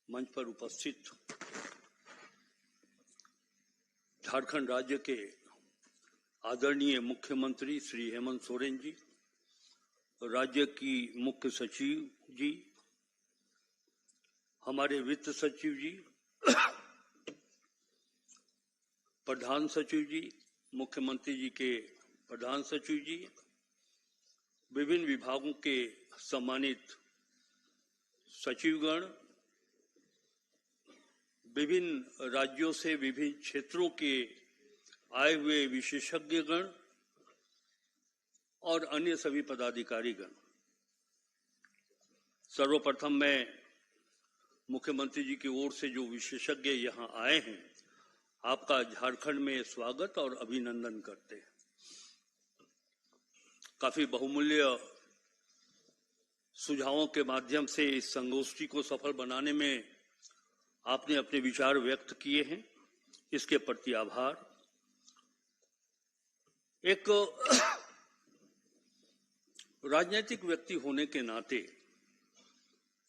मंच पर उपस्थित झारखंड राज्य के आदरणीय मुख्यमंत्री श्री हेमंत सोरेन जी, राज्य की मुख्य सचिव जी, हमारे वित्त सचिव जी, प्रधान सचिव जी, मुख्यमंत्री जी के प्रधान सचिव जी, विभिन्न विभागों के सम्मानित सचिवगण, विभिन्न राज्यों से विभिन्न क्षेत्रों के आए हुए विशेषज्ञगण और अन्य सभी पदाधिकारीगण, सर्वप्रथम मैं मुख्यमंत्री जी की ओर से जो विशेषज्ञ यहाँ आए हैं, आपका झारखंड में स्वागत और अभिनंदन करते हैं। काफी बहुमूल्य सुझावों के माध्यम से इस संगोष्ठी को सफल बनाने में आपने अपने विचार व्यक्त किए हैं, इसके प्रति आभार। एक राजनीतिक व्यक्ति होने के नाते,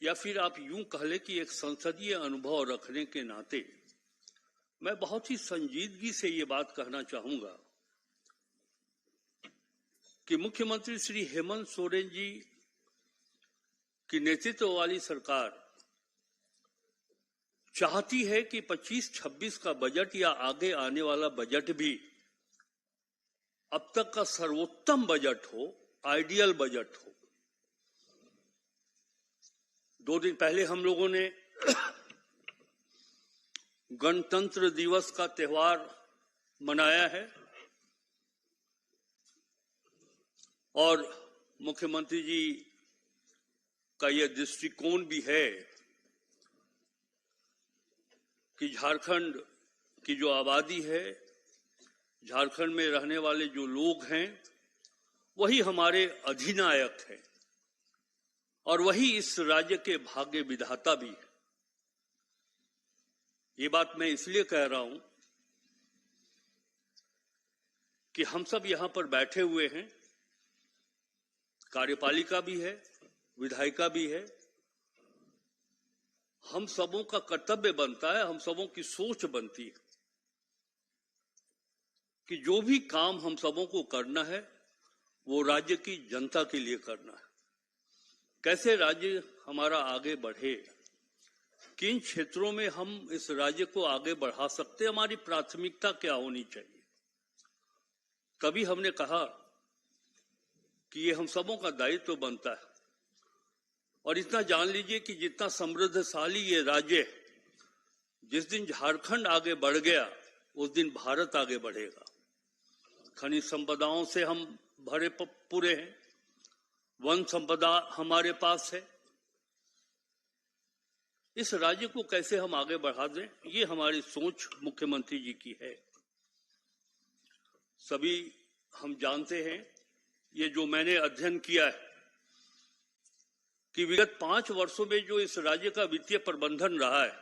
या फिर आप यूं कह लें कि एक संसदीय अनुभव रखने के नाते, मैं बहुत ही संजीदगी से ये बात कहना चाहूंगा कि मुख्यमंत्री श्री हेमंत सोरेन जी की नेतृत्व वाली सरकार चाहती है कि 25-26 का बजट या आगे आने वाला बजट भी अब तक का सर्वोत्तम बजट हो, आइडियल बजट हो। 2 दिन पहले हम लोगों ने गणतंत्र दिवस का त्योहार मनाया है और मुख्यमंत्री जी का यह दृष्टिकोण भी है कि झारखंड की जो आबादी है, झारखंड में रहने वाले जो लोग हैं, वही हमारे अधिनायक हैं और वही इस राज्य के भाग्य विधाता भी है। ये बात मैं इसलिए कह रहा हूं कि हम सब यहां पर बैठे हुए हैं, कार्यपालिका भी है, विधायिका भी है। हम सबों का कर्तव्य बनता है, हम सबों की सोच बनती है कि जो भी काम हम सबों को करना है वो राज्य की जनता के लिए करना है। कैसे राज्य हमारा आगे बढ़े, किन क्षेत्रों में हम इस राज्य को आगे बढ़ा सकते, हमारी प्राथमिकता क्या होनी चाहिए। तभी हमने कहा कि ये हम सबों का दायित्व बनता है। और इतना जान लीजिए कि जितना समृद्धशाली ये राज्य है, जिस दिन झारखंड आगे बढ़ गया उस दिन भारत आगे बढ़ेगा। खनिज संपदाओं से हम भरे पूरे हैं, वन संपदा हमारे पास है। इस राज्य को कैसे हम आगे बढ़ा दें, ये हमारी सोच मुख्यमंत्री जी की है। सभी हम जानते हैं, ये जो मैंने अध्ययन किया है कि विगत 5 वर्षों में जो इस राज्य का वित्तीय प्रबंधन रहा है,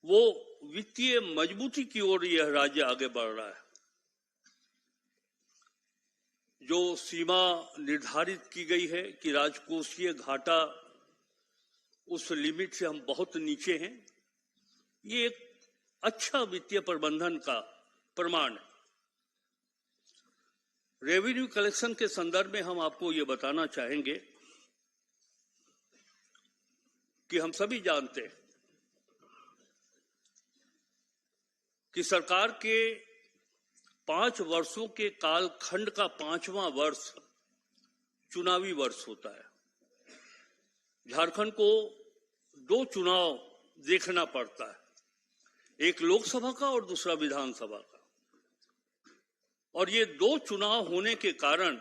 वो वित्तीय मजबूती की ओर यह राज्य आगे बढ़ रहा है। जो सीमा निर्धारित की गई है कि राजकोषीय घाटा, उस लिमिट से हम बहुत नीचे हैं, ये एक अच्छा वित्तीय प्रबंधन का प्रमाण है। रेवेन्यू कलेक्शन के संदर्भ में हम आपको ये बताना चाहेंगे कि हम सभी जानते हैं कि सरकार के 5 वर्षों के कालखंड का 5वां वर्ष चुनावी वर्ष होता है। झारखंड को 2 चुनाव देखना पड़ता है, एक लोकसभा का और दूसरा विधानसभा का। और ये 2 चुनाव होने के कारण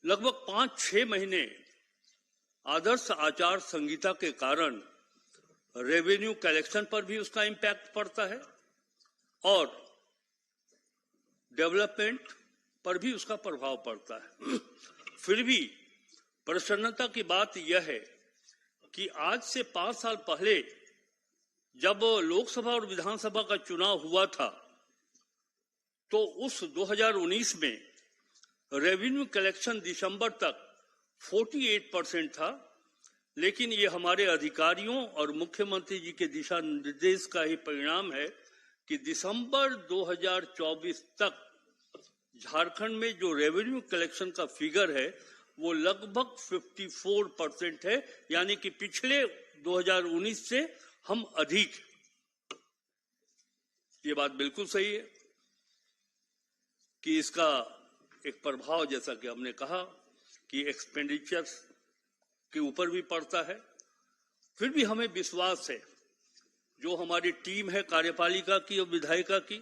लगभग 5-6 महीने आदर्श आचार संहिता के कारण रेवेन्यू कलेक्शन पर भी उसका इम्पैक्ट पड़ता है और डेवलपमेंट पर भी उसका प्रभाव पड़ता है। फिर भी प्रसन्नता की बात यह है कि आज से 5 साल पहले जब लोकसभा और विधानसभा का चुनाव हुआ था, तो उस 2019 में रेवेन्यू कलेक्शन दिसंबर तक 48% था, लेकिन ये हमारे अधिकारियों और मुख्यमंत्री जी के दिशा निर्देश का ही परिणाम है कि दिसंबर 2024 तक झारखंड में जो रेवेन्यू कलेक्शन का फिगर है वो लगभग 54% है, यानी कि पिछले 2019 से हम अधिक। ये बात बिल्कुल सही है कि इसका एक प्रभाव, जैसा कि हमने कहा, कि एक्सपेंडिचर के ऊपर भी पड़ता है। फिर भी हमें विश्वास है, जो हमारी टीम है कार्यपालिका की और विधायिका की,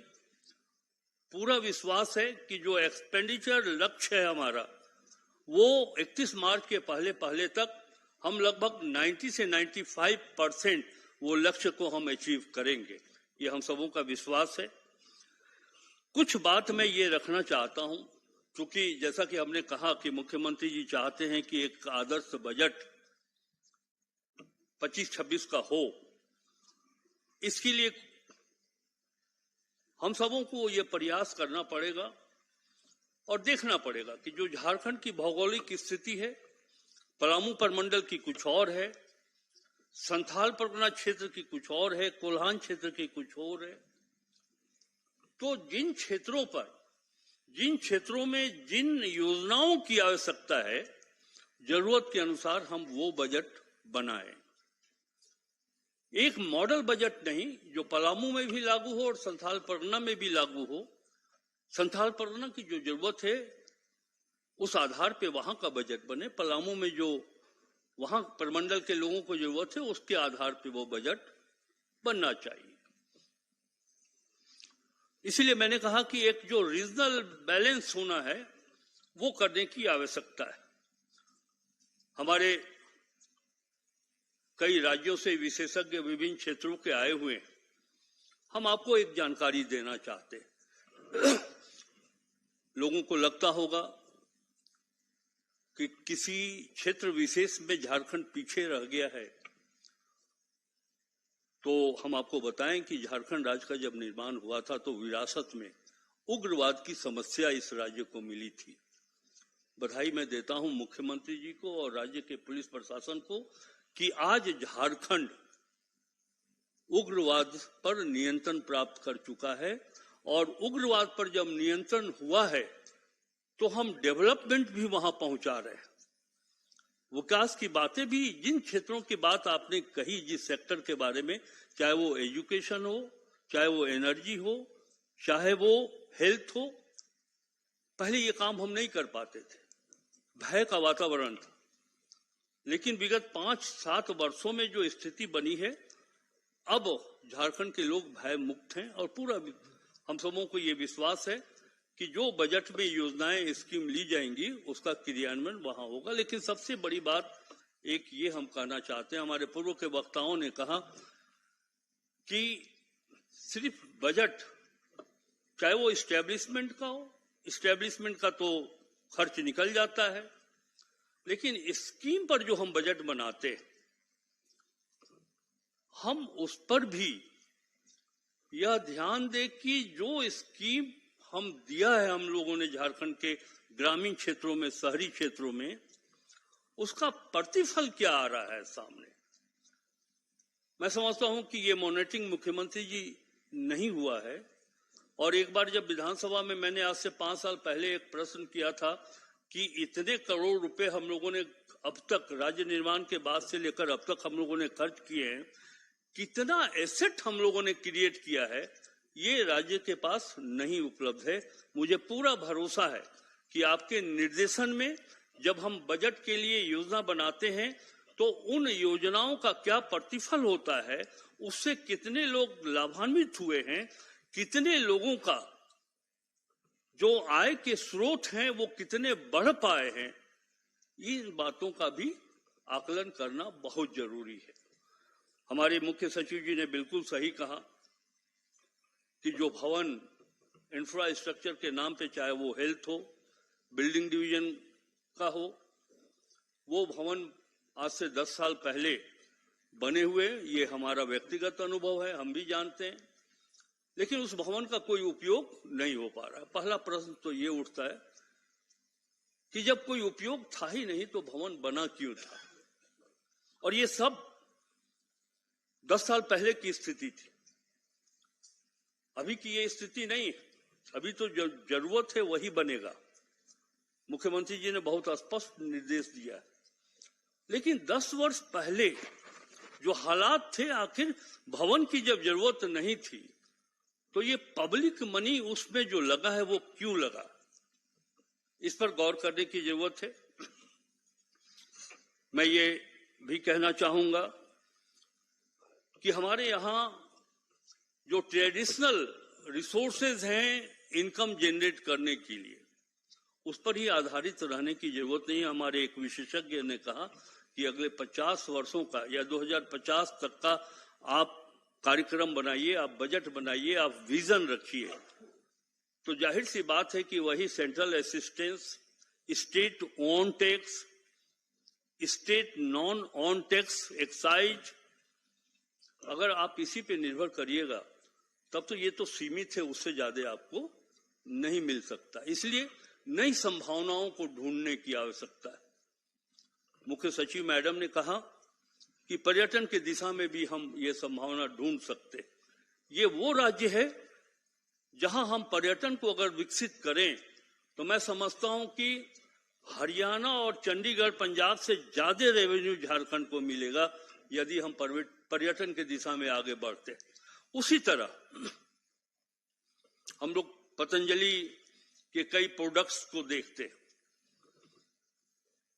पूरा विश्वास है कि जो एक्सपेंडिचर लक्ष्य है हमारा, वो 31 मार्च के पहले तक हम लगभग 90 से 95% वो लक्ष्य को हम अचीव करेंगे। ये हम सबों का विश्वास है। कुछ बात मैं ये रखना चाहता हूं, क्योंकि जैसा कि हमने कहा कि मुख्यमंत्री जी चाहते हैं कि एक आदर्श बजट 25-26 का हो। इसके लिए हम सबों को ये प्रयास करना पड़ेगा और देखना पड़ेगा कि जो झारखंड की भौगोलिक स्थिति है, पलामू प्रमंडल की कुछ और है, संथाल परगना क्षेत्र की कुछ और है, कोल्हान क्षेत्र की कुछ और है। तो जिन क्षेत्रों में जिन योजनाओं की आवश्यकता है, जरूरत के अनुसार हम वो बजट बनाएं। एक मॉडल बजट नहीं जो पलामू में भी लागू हो और संथाल परगना में भी लागू हो। संथाल परगना की जो जरूरत है उस आधार पे वहां का बजट बने, पलामू में जो वहां प्रमंडल के लोगों को जरूरत है उसके आधार पे वो बजट बनना चाहिए। इसलिए मैंने कहा कि एक जो रीजनल बैलेंस होना है वो करने की आवश्यकता है। हमारे कई राज्यों से विशेषज्ञ विभिन्न क्षेत्रों के आए हुए हैं। हम आपको एक जानकारी देना चाहते हैं। लोगों को लगता होगा कि किसी क्षेत्र विशेष में झारखंड पीछे रह गया है, तो हम आपको बताएं कि झारखंड राज्य का जब निर्माण हुआ था तो विरासत में उग्रवाद की समस्या इस राज्य को मिली थी। बधाई मैं देता हूं मुख्यमंत्री जी को और राज्य के पुलिस प्रशासन को कि आज झारखंड उग्रवाद पर नियंत्रण प्राप्त कर चुका है, और उग्रवाद पर जब नियंत्रण हुआ है तो हम डेवलपमेंट भी वहां पहुंचा रहे हैं। विकास की बातें भी, जिन क्षेत्रों की बात आपने कही, जिस सेक्टर के बारे में, चाहे वो एजुकेशन हो, चाहे वो एनर्जी हो, चाहे वो हेल्थ हो, पहले ये काम हम नहीं कर पाते थे, भय का वातावरण था। लेकिन विगत 5-7 वर्षों में जो स्थिति बनी है, अब झारखंड के लोग भय मुक्त हैं और पूरा हम सबों को ये विश्वास है कि जो बजट में योजनाएं स्कीम ली जाएंगी उसका क्रियान्वयन वहां होगा। लेकिन सबसे बड़ी बात एक ये हम कहना चाहते हैं, हमारे पूर्व के वक्ताओं ने कहा कि सिर्फ बजट, चाहे वो इस्टेब्लिशमेंट का हो, इस्टेब्लिशमेंट का तो खर्च निकल जाता है, लेकिन स्कीम पर जो हम बजट बनाते हैं, हम उस पर भी यह ध्यान दें कि जो स्कीम हम दिया है हम लोगों ने झारखंड के ग्रामीण क्षेत्रों में, शहरी क्षेत्रों में, उसका प्रतिफल क्या आ रहा है सामने। मैं समझता हूं कि ये मॉनिटरिंग मुख्यमंत्री जी नहीं हुआ है। और एक बार जब विधानसभा में मैंने आज से 5 साल पहले एक प्रश्न किया था कि इतने करोड़ रुपए हम लोगों ने अब तक राज्य निर्माण के बाद से लेकर अब तक हम लोगों ने खर्च किए हैं, कितना एसेट हम लोगों ने क्रिएट किया है, ये राज्य के पास नहीं उपलब्ध है। मुझे पूरा भरोसा है कि आपके निर्देशन में जब हम बजट के लिए योजना बनाते हैं तो उन योजनाओं का क्या प्रतिफल होता है, उससे कितने लोग लाभान्वित हुए हैं, कितने लोगों का जो आय के स्रोत हैं वो कितने बढ़ पाए हैं, इन बातों का भी आकलन करना बहुत जरूरी है। हमारे मुख्य सचिव जी ने बिल्कुल सही कहा कि जो भवन इंफ्रास्ट्रक्चर के नाम पे, चाहे वो हेल्थ हो, बिल्डिंग डिवीजन का हो, वो भवन आज से 10 साल पहले बने हुए, ये हमारा व्यक्तिगत अनुभव है, हम भी जानते हैं, लेकिन उस भवन का कोई उपयोग नहीं हो पा रहा है। पहला प्रश्न तो ये उठता है कि जब कोई उपयोग था ही नहीं तो भवन बना क्यों था। और ये सब 10 साल पहले की स्थिति थी। अभी की ये स्थिति नहीं है। अभी तो जो जरूरत है वही बनेगा। मुख्यमंत्री जी ने बहुत स्पष्ट निर्देश दिया है। लेकिन 10 वर्ष पहले जो हालात थे, आखिर भवन की जब जरूरत नहीं थी तो ये पब्लिक मनी उसमें जो लगा है वो क्यों लगा, इस पर गौर करने की जरूरत है। मैं ये भी कहना चाहूंगा कि हमारे यहां जो ट्रेडिशनल रिसोर्सेज हैं इनकम जनरेट करने के लिए, उस पर ही आधारित रहने की जरूरत नहीं है। हमारे एक विशेषज्ञ ने कहा कि अगले 50 वर्षों का या 2050 तक का आप कार्यक्रम बनाइए, आप बजट बनाइए, आप विजन रखिए, तो जाहिर सी बात है कि वही central assistance, state on tax, state non on tax, excise, अगर आप इसी पे निर्भर करिएगा तब तो ये तो सीमित है, उससे ज्यादा आपको नहीं मिल सकता। इसलिए नई संभावनाओं को ढूंढने की आवश्यकता है। मुख्य सचिव मैडम ने कहा कि पर्यटन की दिशा में भी हम ये संभावना ढूंढ सकते। ये वो राज्य है जहां हम पर्यटन को अगर विकसित करें तो मैं समझता हूं कि हरियाणा और चंडीगढ़, पंजाब से ज्यादा रेवेन्यू झारखंड को मिलेगा यदि हम पर्यटन की दिशा में आगे बढ़ते। उसी तरह हम लोग पतंजलि के कई प्रोडक्ट्स को देखते,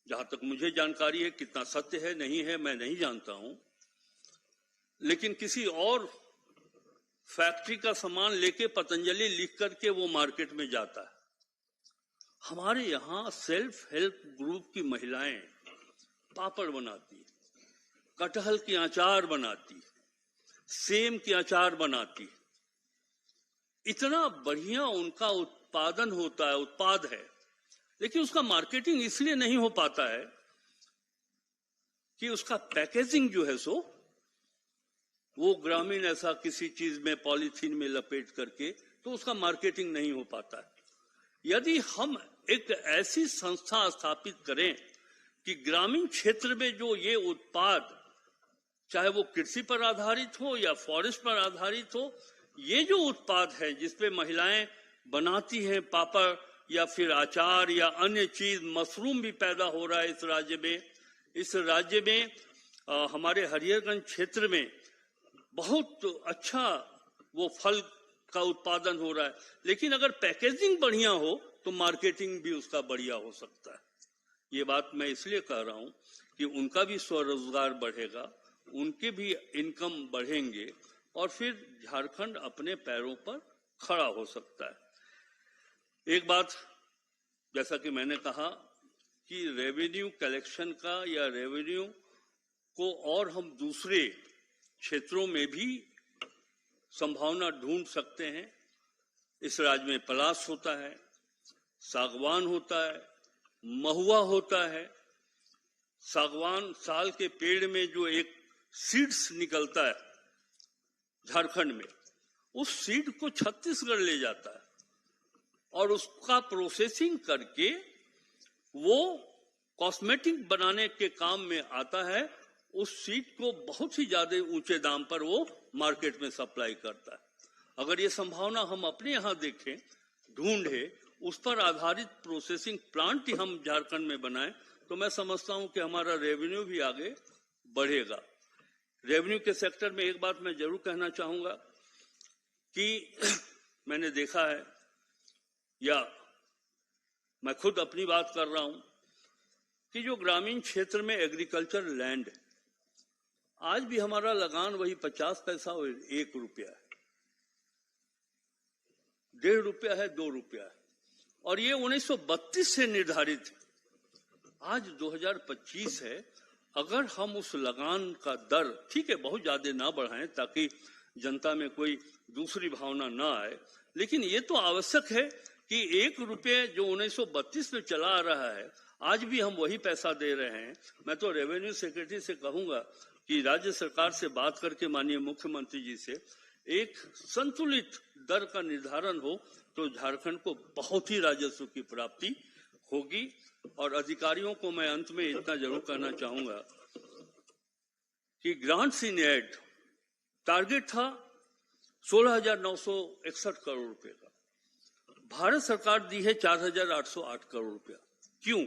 जहां तक मुझे जानकारी है, कितना सत्य है नहीं है मैं नहीं जानता हूं, लेकिन किसी और फैक्ट्री का सामान लेके पतंजलि लिख करके वो मार्केट में जाता है। हमारे यहां सेल्फ हेल्प ग्रुप की महिलाएं पापड़ बनाती, कटहल की अचार बनाती, सेम की अचार बनाती, इतना बढ़िया उनका उत्पादन होता है, उत्पाद है, लेकिन उसका मार्केटिंग इसलिए नहीं हो पाता है कि उसका पैकेजिंग जो है सो वो ग्रामीण ऐसा किसी चीज में पॉलीथीन में लपेट करके, तो उसका मार्केटिंग नहीं हो पाता है। यदि हम एक ऐसी संस्था स्थापित करें कि ग्रामीण क्षेत्र में जो ये उत्पाद, चाहे वो कृषि पर आधारित हो या फॉरेस्ट पर आधारित हो, ये जो उत्पाद है जिसपे महिलाएं बनाती हैं पापड़ या फिर अचार या अन्य चीज, मशरूम भी पैदा हो रहा है इस राज्य में हमारे हरिहरगंज क्षेत्र में बहुत अच्छा वो फल का उत्पादन हो रहा है। लेकिन अगर पैकेजिंग बढ़िया हो तो मार्केटिंग भी उसका बढ़िया हो सकता है। ये बात मैं इसलिए कह रहा हूं कि उनका भी स्वरोजगार बढ़ेगा, उनके भी इनकम बढ़ेंगे और फिर झारखंड अपने पैरों पर खड़ा हो सकता है। एक बात, जैसा कि मैंने कहा कि रेवेन्यू कलेक्शन का या रेवेन्यू को और हम दूसरे क्षेत्रों में भी संभावना ढूंढ सकते हैं। इस राज्य में पलाश होता है, सागवान होता है, महुआ होता है। सागवान साल के पेड़ में जो एक सीड्स निकलता है झारखंड में, उस सीड को छत्तीसगढ़ ले जाता है और उसका प्रोसेसिंग करके वो कॉस्मेटिक बनाने के काम में आता है। उस सीड को बहुत ही ज्यादा ऊंचे दाम पर वो मार्केट में सप्लाई करता है। अगर ये संभावना हम अपने यहां देखें, ढूंढे, उस पर आधारित प्रोसेसिंग प्लांट ही हम झारखंड में बनाएं, तो मैं समझता हूं कि हमारा रेवेन्यू भी आगे बढ़ेगा। रेवेन्यू के सेक्टर में एक बात मैं जरूर कहना चाहूंगा कि मैंने देखा है, या मैं खुद अपनी बात कर रहा हूं, कि जो ग्रामीण क्षेत्र में एग्रीकल्चर लैंड है, आज भी हमारा लगान वही 50 पैसा और 1 रुपया है, 1.5 रुपया है, 2 रुपया है, और ये 1932 से निर्धारित है। आज 2025 है। अगर हम उस लगान का दर, ठीक है, बहुत ज्यादा ना बढ़ाएं ताकि जनता में कोई दूसरी भावना ना आए, लेकिन ये तो आवश्यक है कि 1 रुपये जो 1932 में चला आ रहा है, आज भी हम वही पैसा दे रहे हैं। मैं तो रेवेन्यू सेक्रेटरी से कहूंगा कि राज्य सरकार से बात करके माननीय मुख्यमंत्री जी से एक संतुलित दर का निर्धारण हो तो झारखंड को बहुत ही राजस्व की प्राप्ति होगी। और अधिकारियों को मैं अंत में इतना जरूर कहना चाहूंगा कि ग्रांट्स इन एड टारगेट था 16,961 करोड़ रुपए का, भारत सरकार दी है 4,808 करोड़ रुपया। क्यों?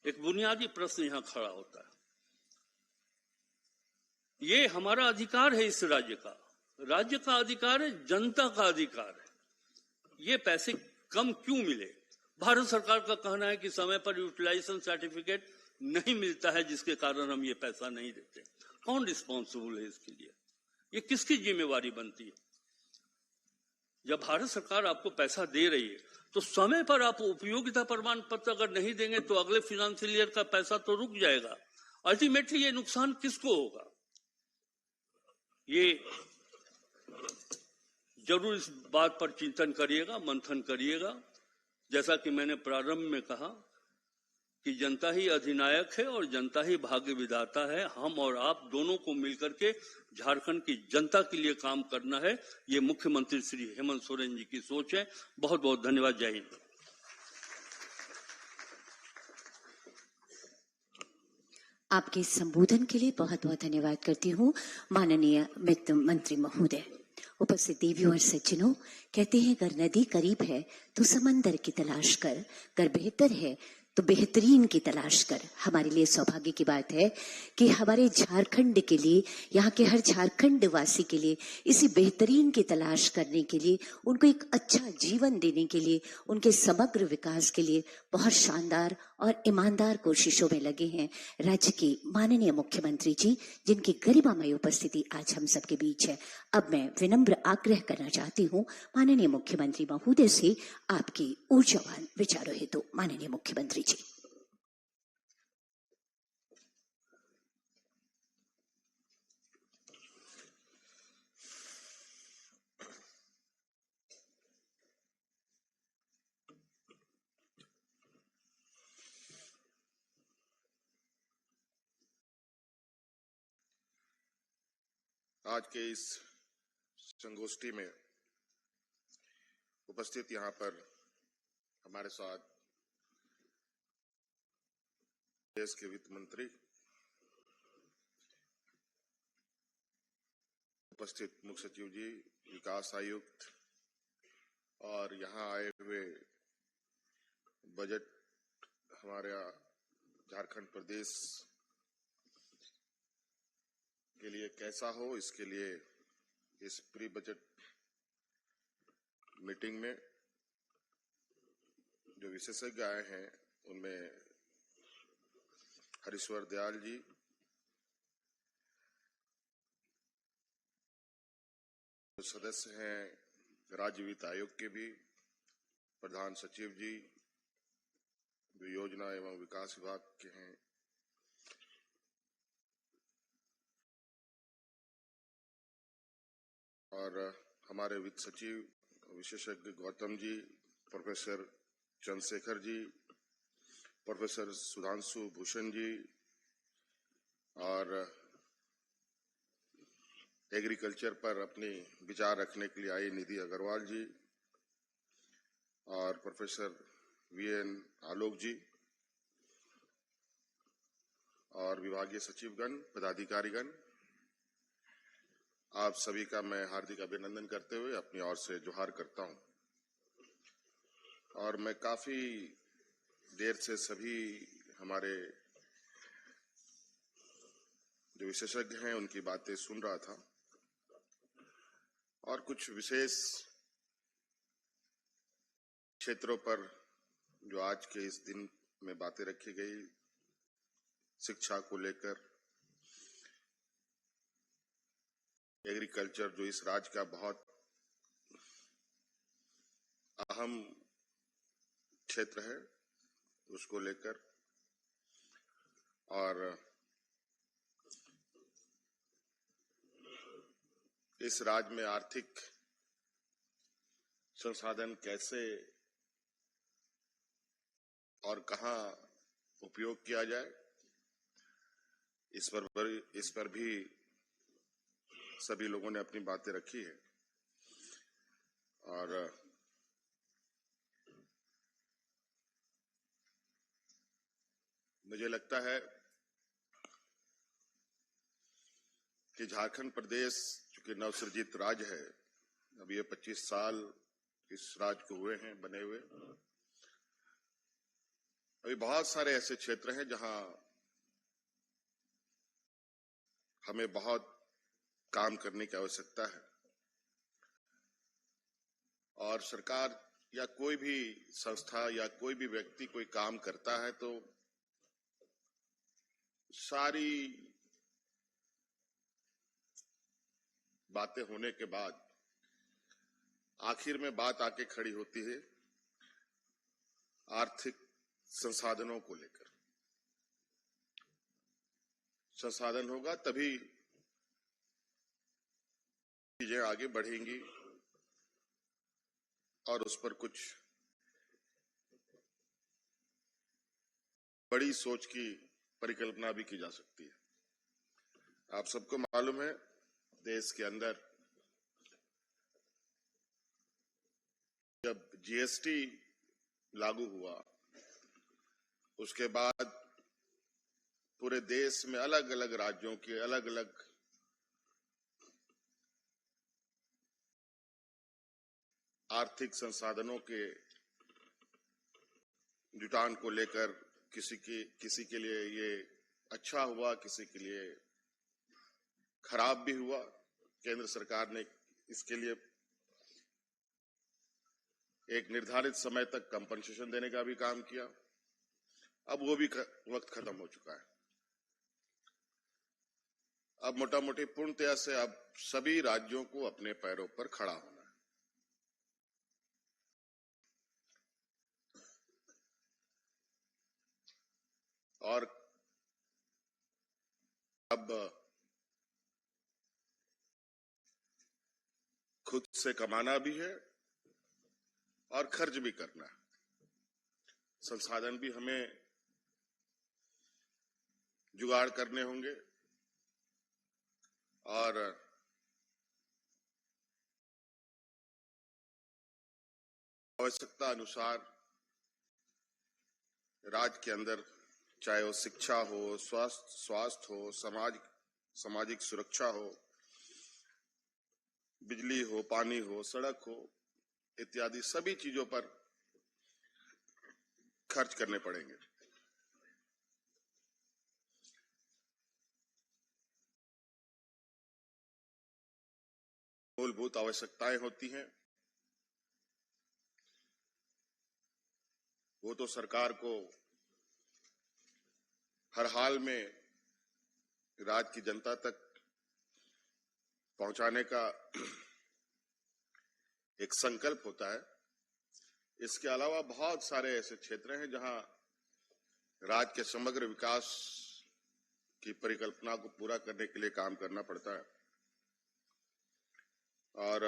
एक बुनियादी प्रश्न यहां खड़ा होता है। ये हमारा अधिकार है, इस राज्य का अधिकार है, जनता का अधिकार है। ये पैसे कम क्यों मिले? भारत सरकार का कहना है कि समय पर यूटिलाइजेशन सर्टिफिकेट नहीं मिलता है, जिसके कारण हम ये पैसा नहीं देते। कौन रिस्पॉन्सिबल है इसके लिए? ये किसकी जिम्मेवारी बनती है? जब भारत सरकार आपको पैसा दे रही है तो समय पर आप उपयोगिता प्रमाण पत्र अगर नहीं देंगे तो अगले फाइनेंशियल ईयर का पैसा तो रुक जाएगा। अल्टीमेटली ये नुकसान किसको होगा? ये जरूर इस बात पर चिंतन करिएगा, मंथन करिएगा। जैसा कि मैंने प्रारंभ में कहा कि जनता ही अधिनायक है और जनता ही भाग्य विधाता है। हम और आप दोनों को मिलकर के झारखंड की जनता के लिए काम करना है। ये मुख्यमंत्री श्री हेमंत सोरेन जी की सोच है। बहुत बहुत धन्यवाद। जय हिंद। आपके संबोधन के लिए बहुत बहुत धन्यवाद करती हूँ माननीय वित्त मंत्री महोदय। उपस्थित देवियों और सज्जनों, कहते हैं अगर नदी करीब है तो समंदर की तलाश कर, अगर बेहतर है तो बेहतरीन की तलाश कर। हमारे लिए सौभाग्य की बात है कि हमारे झारखंड के लिए, यहाँ के हर झारखंड वासी के लिए इसी बेहतरीन की तलाश करने के लिए, उनको एक अच्छा जीवन देने के लिए, उनके समग्र विकास के लिए बहुत शानदार और ईमानदार कोशिशों में लगे हैं राज्य के माननीय मुख्यमंत्री जी, जिनकी गरिमामय उपस्थिति आज हम सबके बीच है। अब मैं विनम्र आग्रह करना चाहती हूँ माननीय मुख्यमंत्री महोदय से आपकी ऊर्जावान विचारों हेतु। माननीय मुख्यमंत्री जी। आज के इस संगोष्ठी में उपस्थित यहाँ पर हमारे साथ देश के वित्त मंत्री, उपस्थित मुख्य सचिव जी, विकास आयुक्त और यहाँ आए हुए बजट हमारे झारखंड प्रदेश के लिए कैसा हो, इसके लिए इस प्री बजट मीटिंग में जो विशेषज्ञ आए हैं उनमें हरीश्वर दयाल जी, जो सदस्य हैं राज्य वित्त आयोग के भी, प्रधान सचिव जी जो योजना एवं विकास विभाग के हैं, और हमारे वित्त सचिव विशेषज्ञ गौतम जी, प्रोफेसर चंद्रशेखर जी, प्रोफेसर सुधांशु भूषण जी और एग्रीकल्चर पर अपनी विचार रखने के लिए आई निधि अग्रवाल जी और प्रोफेसर वीएन आलोक जी और विभागीय सचिवगण, पदाधिकारीगण, आप सभी का मैं हार्दिक अभिनंदन करते हुए अपनी ओर से जोहार करता हूं। और मैं काफी देर से सभी हमारे जो विशेषज्ञ हैं उनकी बातें सुन रहा था और कुछ विशेष क्षेत्रों पर जो आज के इस दिन में बातें रखी गई, शिक्षा को लेकर, एग्रीकल्चर जो इस राज्य का बहुत अहम क्षेत्र है उसको लेकर, और इस राज्य में आर्थिक संसाधन कैसे और कहां उपयोग किया जाए, इस पर भी सभी लोगों ने अपनी बातें रखी है। और मुझे लगता है कि झारखंड प्रदेश चूंकि नवसृजित राज्य है, अब ये 25 साल इस राज्य को हुए हैं बने हुए, अभी बहुत सारे ऐसे क्षेत्र हैं जहां हमें बहुत काम करने की आवश्यकता है और सरकार या कोई भी संस्था या कोई भी व्यक्ति कोई काम करता है तो सारी बातें होने के बाद आखिर में बात आके खड़ी होती है आर्थिक संसाधनों को लेकर। संसाधन होगा तभी चीजें आगे बढ़ेंगी और उस पर कुछ बड़ी सोच की परिकल्पना भी की जा सकती है। आप सबको मालूम है, देश के अंदर जब जीएसटी लागू हुआ उसके बाद पूरे देश में अलग अलग राज्यों के अलग अलग आर्थिक संसाधनों के जुटान को लेकर किसी के लिए ये अच्छा हुआ, किसी के लिए खराब भी हुआ। केंद्र सरकार ने इसके लिए एक निर्धारित समय तक कंपनसेशन देने का भी काम किया। अब वो भी वक्त खत्म हो चुका है। अब मोटा मोटी पूर्णतया से अब सभी राज्यों को अपने पैरों पर खड़ा होना है। और अब खुद से कमाना भी है और खर्च भी करना है। संसाधन भी हमें जुगाड़ करने होंगे और आवश्यकता अनुसार राज्य के अंदर चाहे वो शिक्षा हो, स्वास्थ्य हो, सामाजिक सुरक्षा हो, बिजली हो, पानी हो, सड़क हो, इत्यादि सभी चीजों पर खर्च करने पड़ेंगे। मूलभूत आवश्यकताएं होती हैं, वो तो सरकार को हर हाल में राज्य की जनता तक पहुंचाने का एक संकल्प होता है। इसके अलावा बहुत सारे ऐसे क्षेत्र हैं जहां राज्य के समग्र विकास की परिकल्पना को पूरा करने के लिए काम करना पड़ता है। और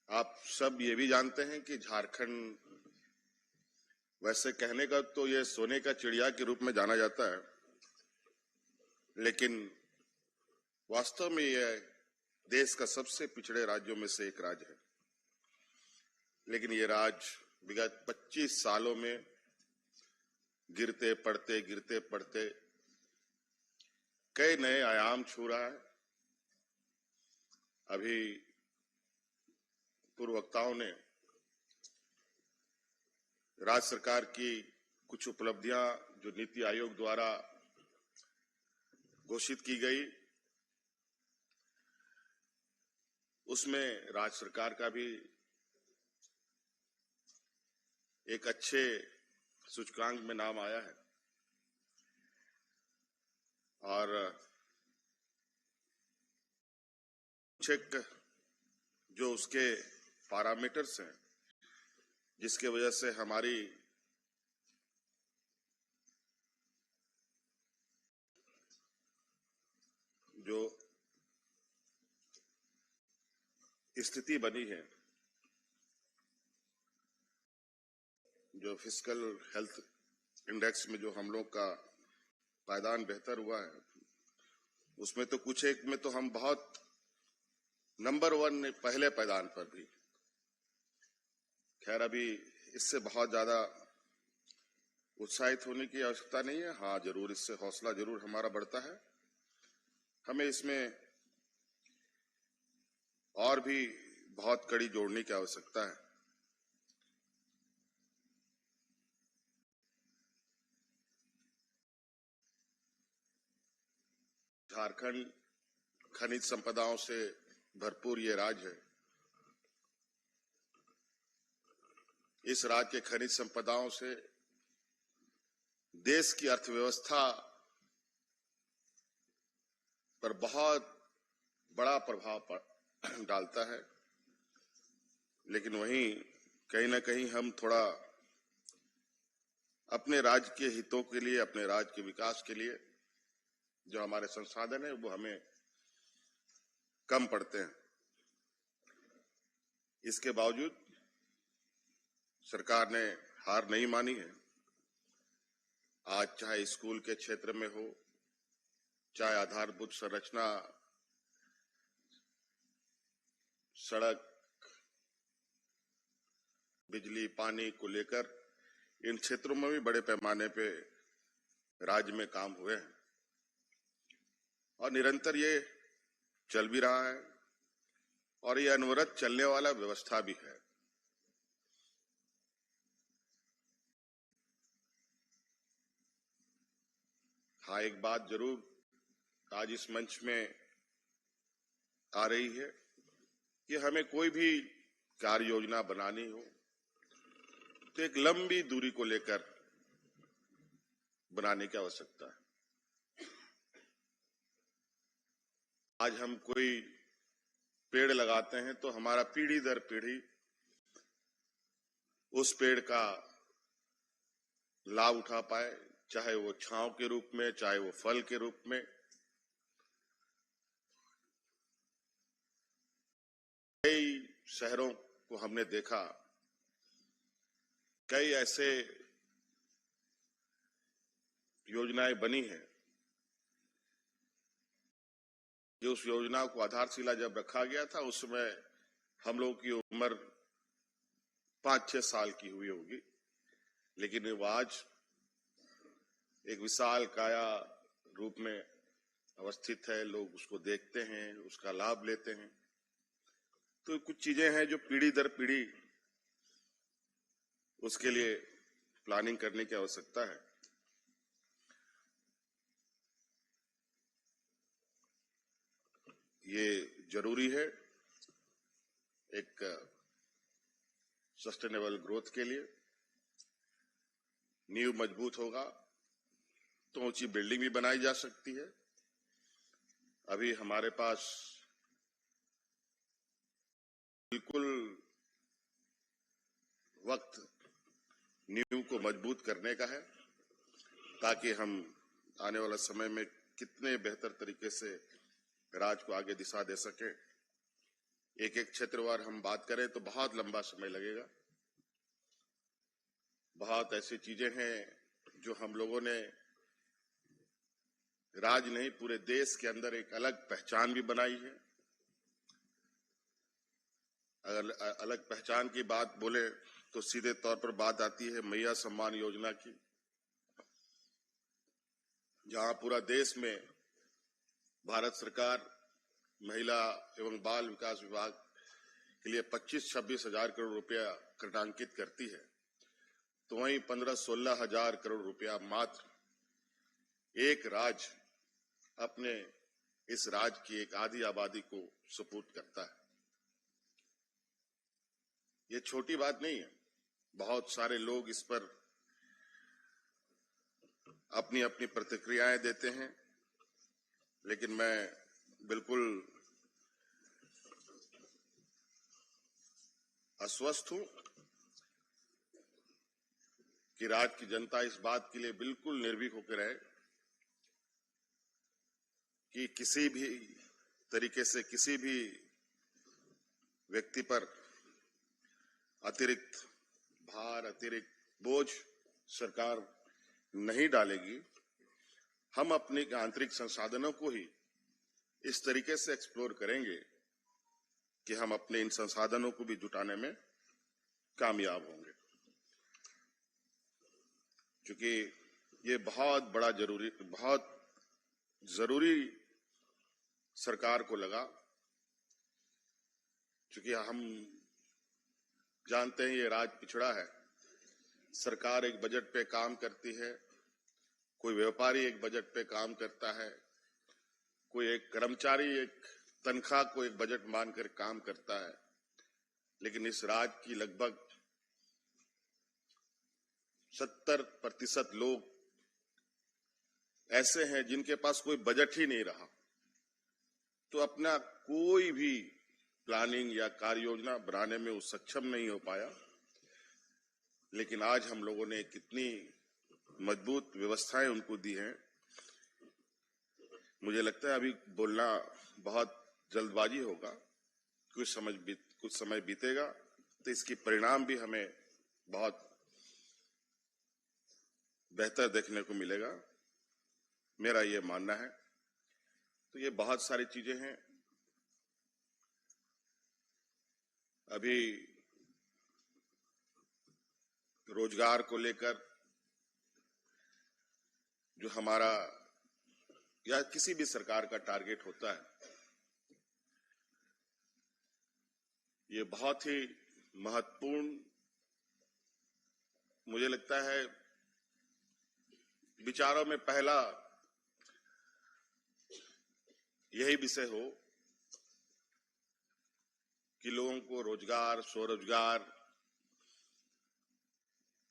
आप सब ये भी जानते हैं कि झारखंड वैसे कहने का तो ये सोने का चिड़िया के रूप में जाना जाता है, लेकिन वास्तव में यह देश का सबसे पिछड़े राज्यों में से एक राज्य है। लेकिन ये राज्य विगत 25 सालों में गिरते पड़ते कई नए आयाम छू रहा है। अभी पूर्व वक्ताओं ने राज्य सरकार की कुछ उपलब्धियां जो नीति आयोग द्वारा घोषित की गई, उसमें राज्य सरकार का भी एक अच्छे सूचकांक में नाम आया है। और कुछ जो उसके पैरामीटर्स हैं जिसके वजह से हमारी जो स्थिति बनी है, जो फिस्कल हेल्थ इंडेक्स में जो हम लोग का पायदान बेहतर हुआ है, उसमें तो कुछ एक में तो हम बहुत नंबर 1 पहले पायदान पर भी। खैर अभी इससे बहुत ज्यादा उत्साहित होने की आवश्यकता नहीं है। हाँ, जरूर इससे हौसला जरूर हमारा बढ़ता है। हमें इसमें और भी बहुत कड़ी जोड़ने की आवश्यकता है। झारखंड खनिज संपदाओं से भरपूर ये राज्य है। इस राज्य के खनिज संपदाओं से देश की अर्थव्यवस्था पर बहुत बड़ा प्रभाव डालता है, लेकिन वहीं कहीं ना कहीं हम थोड़ा अपने राज्य के हितों के लिए, अपने राज्य के विकास के लिए जो हमारे संसाधन है वो हमें कम पड़ते हैं। इसके बावजूद सरकार ने हार नहीं मानी है। आज चाहे स्कूल के क्षेत्र में हो, चाहे आधारभूत संरचना, सड़क, बिजली, पानी को लेकर इन क्षेत्रों में भी बड़े पैमाने पे राज्य में काम हुए हैं और निरंतर ये चल भी रहा है और ये अनवरत चलने वाला व्यवस्था भी है। हाँ, एक बात जरूर आज इस मंच में आ रही है कि हमें कोई भी कार्य योजना बनानी हो तो एक लंबी दूरी को लेकर बनाने की आवश्यकता है। आज हम कोई पेड़ लगाते हैं तो हमारा पीढ़ी दर पीढ़ी उस पेड़ का लाभ उठा पाए, चाहे वो छांव के रूप में, चाहे वो फल के रूप में। कई शहरों को हमने देखा, कई ऐसे योजनाएं बनी हैं जो उस योजना को आधारशिला जब रखा गया था उस समय हम लोगों की उम्र 5-6 साल की हुई होगी, लेकिन वो आज एक विशाल काया रूप में अवस्थित है। लोग उसको देखते हैं, उसका लाभ लेते हैं। तो कुछ चीजें हैं जो पीढ़ी दर पीढ़ी उसके लिए प्लानिंग करने की आवश्यकता है। ये जरूरी है एक सस्टेनेबल ग्रोथ के लिए। नींव मजबूत होगा तो ऊंची बिल्डिंग भी बनाई जा सकती है। अभी हमारे पास बिल्कुल वक्त नींव को मजबूत करने का है ताकि हम आने वाला समय में कितने बेहतर तरीके से राज्य को आगे दिशा दे सके। एक एक क्षेत्रवार हम बात करें तो बहुत लंबा समय लगेगा। बहुत ऐसी चीजें हैं जो हम लोगों ने राज्य नहीं पूरे देश के अंदर एक अलग पहचान भी बनाई है। अगर अलग पहचान की बात बोले तो सीधे तौर पर बात आती है मैया सम्मान योजना की, जहां पूरा देश में भारत सरकार महिला एवं बाल विकास विभाग के लिए 25-26 हजार करोड़ रुपया कृतांकित करती है, तो वहीं 15-16 हजार करोड़ रुपया मात्र एक राज्य अपने इस राज्य की एक आधी आबादी को सुपुर्द करता है। ये छोटी बात नहीं है। बहुत सारे लोग इस पर अपनी अपनी प्रतिक्रियाएं देते हैं, लेकिन मैं बिल्कुल आश्वस्त हूं कि राज्य की जनता इस बात के लिए बिल्कुल निर्भीक होकर रहे कि किसी भी तरीके से किसी भी व्यक्ति पर अतिरिक्त भार, अतिरिक्त बोझ सरकार नहीं डालेगी। हम अपने आंतरिक संसाधनों को ही इस तरीके से एक्सप्लोर करेंगे कि हम अपने इन संसाधनों को भी जुटाने में कामयाब होंगे। क्योंकि ये बहुत जरूरी सरकार को लगा, क्योंकि हम जानते हैं ये राज्य पिछड़ा है। सरकार एक बजट पे काम करती है, कोई व्यापारी एक बजट पे काम करता है, कोई एक कर्मचारी एक तनख्वाह को एक बजट मानकर काम करता है, लेकिन इस राज्य की लगभग 70% लोग ऐसे हैं जिनके पास कोई बजट ही नहीं रहा, तो अपना कोई भी प्लानिंग या कार्य योजना बनाने में वो सक्षम नहीं हो पाया। लेकिन आज हम लोगों ने कितनी मजबूत व्यवस्थाएं उनको दी हैं। मुझे लगता है अभी बोलना बहुत जल्दबाजी होगा, कुछ समय बीतेगा तो इसकी परिणाम भी हमें बहुत बेहतर देखने को मिलेगा, मेरा ये मानना है। तो ये बहुत सारी चीजें हैं। अभी रोजगार को लेकर जो हमारा या किसी भी सरकार का टारगेट होता है, ये बहुत ही महत्वपूर्ण मुझे लगता है विचारों में पहला यही विषय हो कि लोगों को रोजगार, स्वरोजगार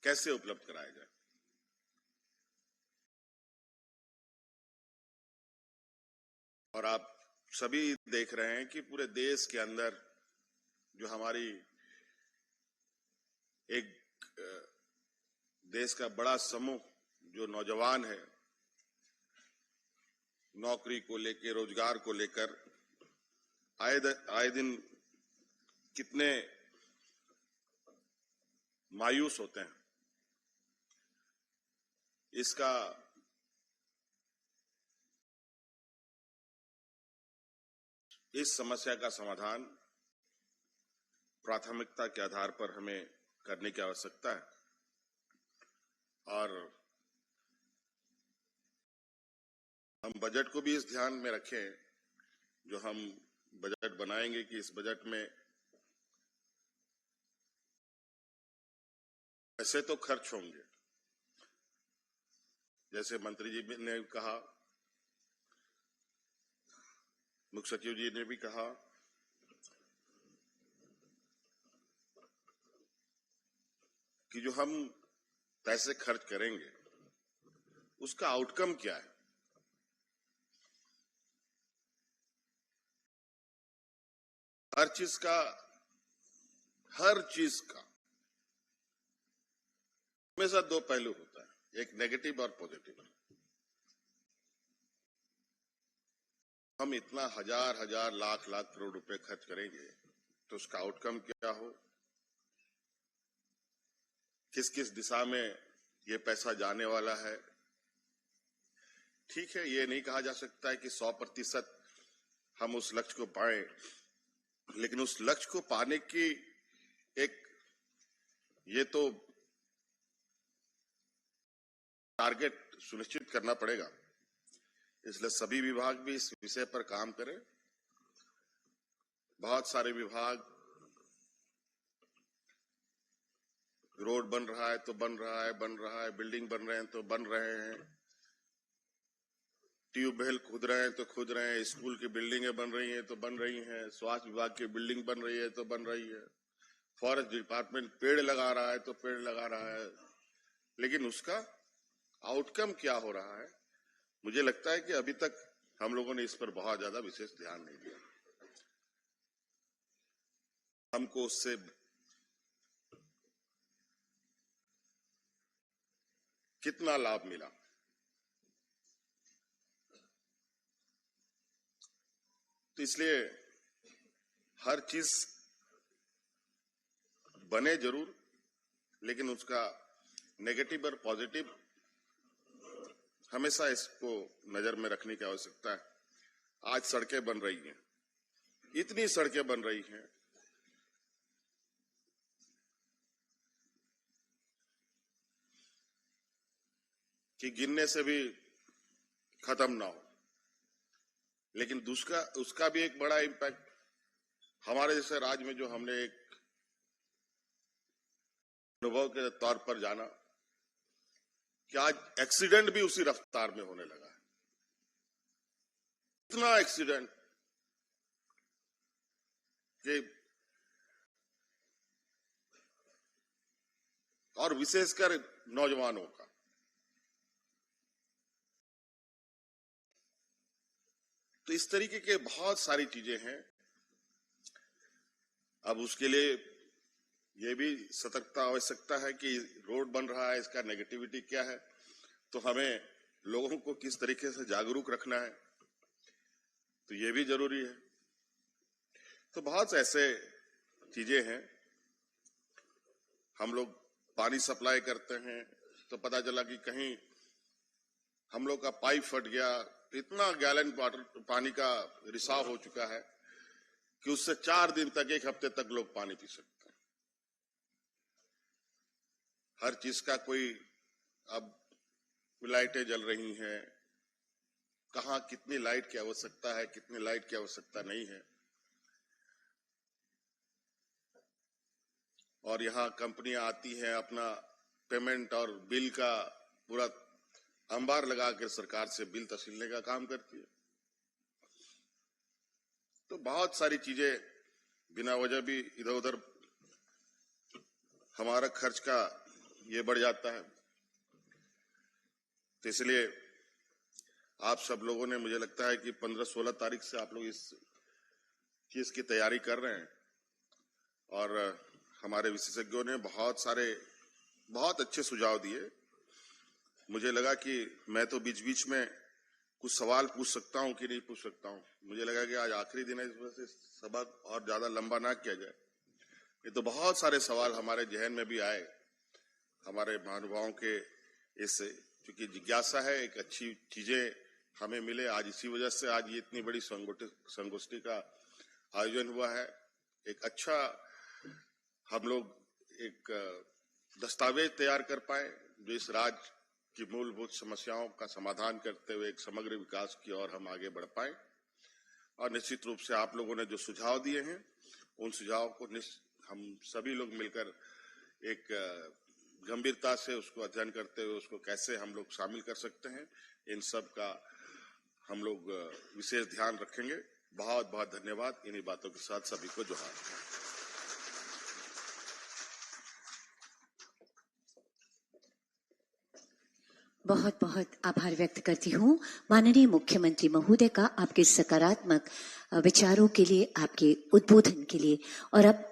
कैसे उपलब्ध कराया जाए। और आप सभी देख रहे हैं कि पूरे देश के अंदर जो हमारी एक देश का बड़ा समूह जो नौजवान है, नौकरी को लेकर, रोजगार को लेकर आए दिन कितने मायूस होते हैं। इस समस्या का समाधान प्राथमिकता के आधार पर हमें करने की आवश्यकता है। और हम बजट को भी इस ध्यान में रखें, जो हम बजट बनाएंगे कि इस बजट में पैसे तो खर्च होंगे, जैसे मंत्री जी ने कहा, मुख्य सचिव जी ने भी कहा कि जो हम पैसे खर्च करेंगे उसका आउटकम क्या है। हर चीज का हमेशा दो पहलू होता है, एक नेगेटिव और पॉजिटिव। हम इतना हजार लाख करोड़ रुपए खर्च करेंगे तो उसका आउटकम क्या हो, किस किस दिशा में ये पैसा जाने वाला है। ठीक है, ये नहीं कहा जा सकता है कि 100% हम उस लक्ष्य को पाएं, लेकिन उस लक्ष्य को पाने की एक ये तो टारगेट सुनिश्चित करना पड़ेगा। इसलिए सभी विभाग भी इस विषय पर काम करें। बहुत सारे विभाग, रोड बन रहा है तो बन रहा है, बिल्डिंग बन रहे हैं तो बन रहे हैं, ट्यूबवेल खुद रहे हैं तो खुद रहे हैं, स्कूल की बिल्डिंगें बन रही हैं तो बन रही हैं, स्वास्थ्य विभाग की बिल्डिंग बन रही है तो बन रही है, फॉरेस्ट डिपार्टमेंट पेड़ लगा रहा है तो पेड़ लगा रहा है, लेकिन उसका आउटकम क्या हो रहा है, मुझे लगता है कि अभी तक हम लोगों ने इस पर बहुत ज्यादा विशेष ध्यान नहीं दिया। हमको उससे कितना लाभ मिला, तो इसलिए हर चीज बने जरूर, लेकिन उसका नेगेटिव और पॉजिटिव हमेशा इसको नजर में रखने की आवश्यकता है। आज सड़कें बन रही हैं, इतनी सड़कें बन रही हैं, कि गिनने से भी खत्म ना हो, लेकिन उसका भी एक बड़ा इम्पैक्ट हमारे जैसे राज्य में जो हमने एक अनुभव के तौर पर जाना कि आज एक्सीडेंट भी उसी रफ्तार में होने लगा है। इतना एक्सीडेंट कि और विशेषकर नौजवानों का। तो इस तरीके के बहुत सारी चीजें हैं। अब उसके लिए ये भी सतर्कता आवश्यकता है कि रोड बन रहा है, इसका नेगेटिविटी क्या है, तो हमें लोगों को किस तरीके से जागरूक रखना है, तो ये भी जरूरी है। तो बहुत ऐसे चीजें हैं। हम लोग पानी सप्लाई करते हैं तो पता चला कि कहीं हम लोग का पाइप फट गया, इतना गैलन पानी का रिसाव हो चुका है कि उससे 4 दिन तक, 1 हफ्ते तक लोग पानी पी सकते हैं। हर चीज का कोई, अब लाइटें जल रही हैं, कहाँ कितनी लाइट की आवश्यकता है, कितनी लाइट की आवश्यकता नहीं है, और यहाँ कंपनियां आती हैं अपना पेमेंट और बिल का पूरा अंबार लगा कर सरकार से बिल तसीलने का काम करती है। तो बहुत सारी चीजें बिना वजह भी इधर उधर हमारा खर्च का ये बढ़ जाता है। तो इसलिए आप सब लोगों ने, मुझे लगता है कि 15-16 तारीख से आप लोग इस चीज की तैयारी कर रहे हैं, और हमारे विशेषज्ञों ने बहुत अच्छे सुझाव दिए। मुझे लगा कि मैं तो बीच बीच में कुछ सवाल पूछ सकता हूं कि नहीं पूछ सकता हूं। मुझे लगा कि आज आखिरी दिन है, इस वजह से सभा और ज्यादा लंबा ना किया जाए। ये तो बहुत सारे सवाल हमारे जहन में भी आए, हमारे महानुभावों के इस, क्योंकि जिज्ञासा है, एक अच्छी चीजें हमें मिले। आज इसी वजह से आज ये इतनी बड़ी संगोष्ठी का आयोजन हुआ है। एक अच्छा हम लोग एक दस्तावेज तैयार कर पाए जो इस राज्य की मूलभूत समस्याओं का समाधान करते हुए एक समग्र विकास की ओर हम आगे बढ़ पाए। और निश्चित रूप से आप लोगों ने जो सुझाव दिए हैं, उन सुझाव को हम सभी लोग मिलकर एक गंभीरता से उसको अध्ययन करते हुए उसको कैसे हम लोग शामिल कर सकते हैं, इन सब का हम लोग विशेष ध्यान रखेंगे। बहुत बहुत धन्यवाद। इन्हीं बातों के साथ सभी को जोहार। बहुत बहुत आभार व्यक्त करती हूँ माननीय मुख्यमंत्री महोदय का, आपके सकारात्मक विचारों के लिए, आपके उद्बोधन के लिए। और अब